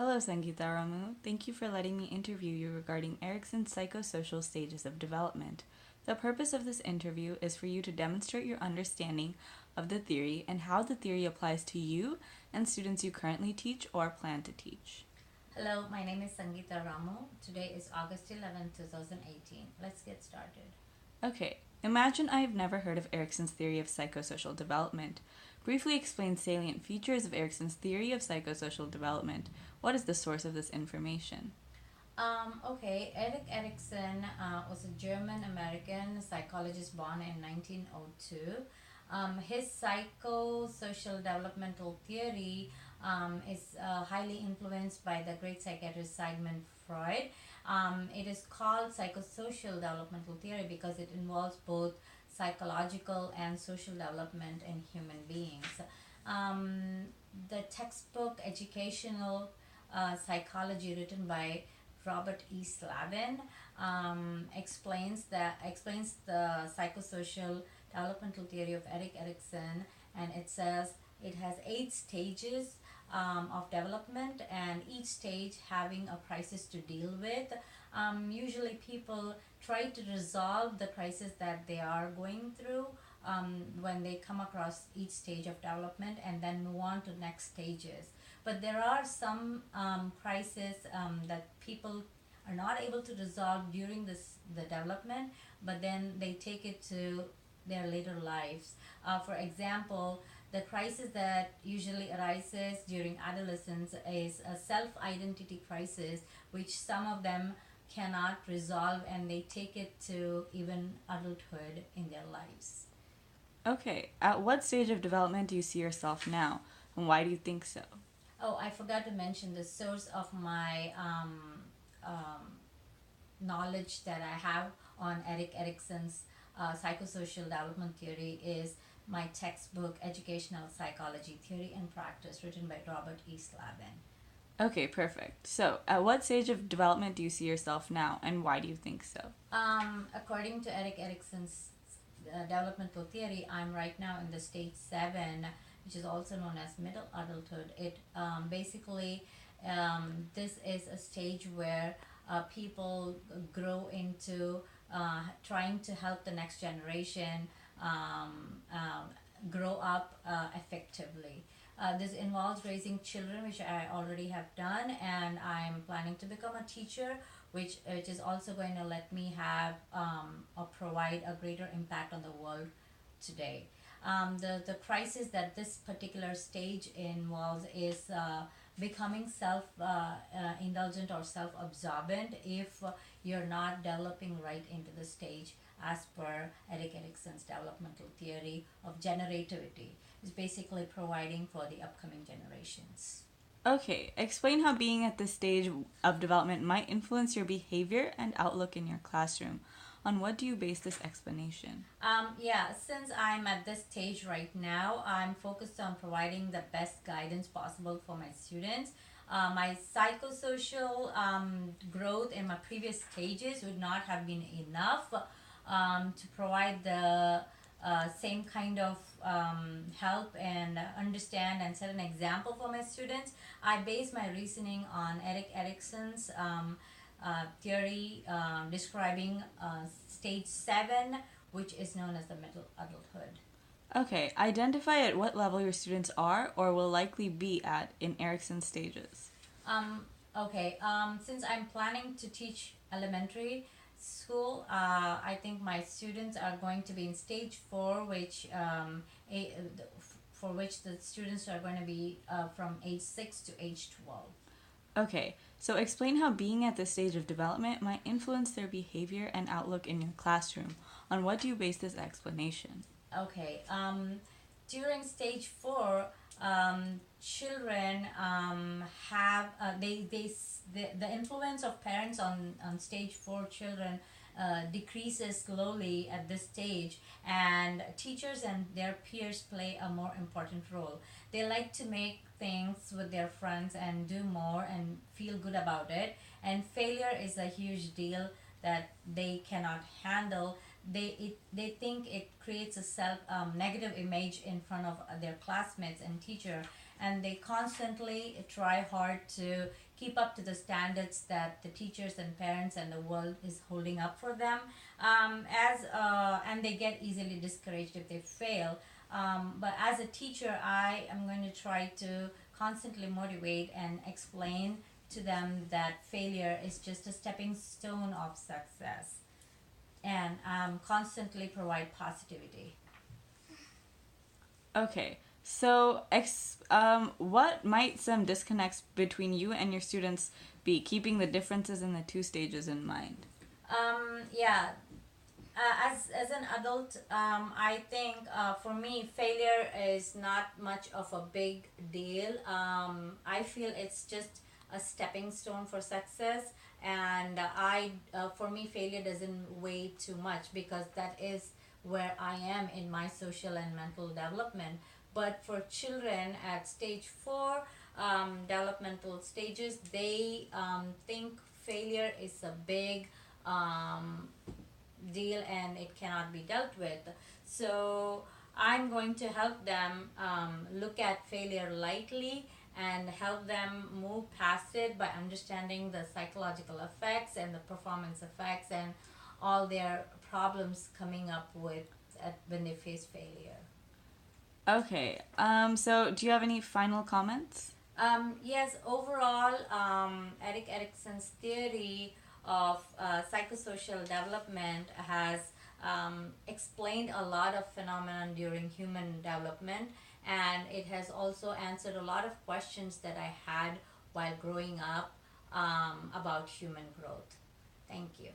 Hello, Sangeetha Ramu. Thank you for letting me interview you regarding Erickson's psychosocial stages of development. The purpose of this interview is for you to demonstrate your understanding of the theory and how the theory applies to you and students you currently teach or plan to teach. Hello, my name is Sangeetha Ramu. Today is August 11, 2018. Let's get started. Okay, imagine I have never heard of Erickson's theory of psychosocial development. Briefly explain salient features of Erickson's theory of psychosocial development. What is the source of this information? Okay, Erik Erikson was a German American psychologist born in 1902. His psychosocial developmental theory is highly influenced by the great psychiatrist Sigmund Freud. It is called psychosocial developmental theory because it involves both psychological and social development in human beings. Um, the textbook educational psychology written by Robert E. Slavin explains the psychosocial developmental theory of Erik Erikson, and it says it has 8 stages of development, and each stage having a crisis to deal with. Usually, people try to resolve the crisis that they are going through when they come across each stage of development, and then move on to next stages. But there are some crises that people are not able to resolve during the development, but then they take it to their later lives. For example, the crisis that usually arises during adolescence is a self-identity crisis, which some of them cannot resolve, and they take it to even adulthood in their lives. Okay, at what stage of development do you see yourself now, and why do you think so? Oh, I forgot to mention the source of my knowledge that I have on Erik Erikson's psychosocial development theory is my textbook, Educational Psychology Theory and Practice, written by Robert E. Slavin. Okay, perfect. So, at what stage of development do you see yourself now, and why do you think so? According to Erik Erikson's developmental theory, I'm right now in the stage 7, which is also known as middle adulthood. It basically this is a stage where people grow into trying to help the next generation grow up effectively. This involves raising children, which I already have done, and I'm planning to become a teacher, which is also going to let me have or provide a greater impact on the world today. The crisis that this particular stage involves is becoming self indulgent or self absorbent if you're not developing right into the stage as per Erik Erikson's developmental theory of generativity. Is basically providing for the upcoming generations. Okay, explain how being at this stage of development might influence your behavior and outlook in your classroom. On what do you base this explanation? Yeah, since I'm at this stage right now, I'm focused on providing the best guidance possible for my students. My psychosocial growth in my previous stages would not have been enough to provide the same kind of help and understand and set an example for my students. I base my reasoning on Erik Erikson's theory describing stage 7, which is known as the middle adulthood. Okay, identify at what level your students are or will likely be at in Erickson's stages. Okay, since I'm planning to teach elementary school, I think my students are going to be in stage 4, for which the students are going to be from age 6 to age 12. Okay, so explain how being at this stage of development might influence their behavior and outlook in your classroom. On what do you base this explanation? Okay. During stage 4, children have the influence of parents on stage 4 children decreases slowly at this stage, and teachers and their peers play a more important role. They like to make things with their friends and do more and feel good about it, and failure is a huge deal that they cannot handle. They think it creates a self negative image in front of their classmates and teacher, and they constantly try hard to keep up to the standards that the teachers and parents and the world is holding up for them. As And they get easily discouraged if they fail. But as a teacher, I am going to try to constantly motivate and explain to them that failure is just a stepping stone of success, and constantly provide positivity. Okay. So, what might some disconnects between you and your students be, keeping the differences in the two stages in mind? Yeah, as an adult, I think for me, failure is not much of a big deal. I feel it's just a stepping stone for success, and for me, failure doesn't weigh too much because that is where I am in my social and mental development. But for children at stage 4, developmental stages, they think failure is a big um, deal and it cannot be dealt with. So I'm going to help them look at failure lightly and help them move past it by understanding the psychological effects and the performance effects and all their problems coming up with when they face failure. Okay. So, do you have any final comments? Yes, overall, Eric Erickson's theory of psychosocial development has explained a lot of phenomenon during human development, and it has also answered a lot of questions that I had while growing up about human growth. Thank you.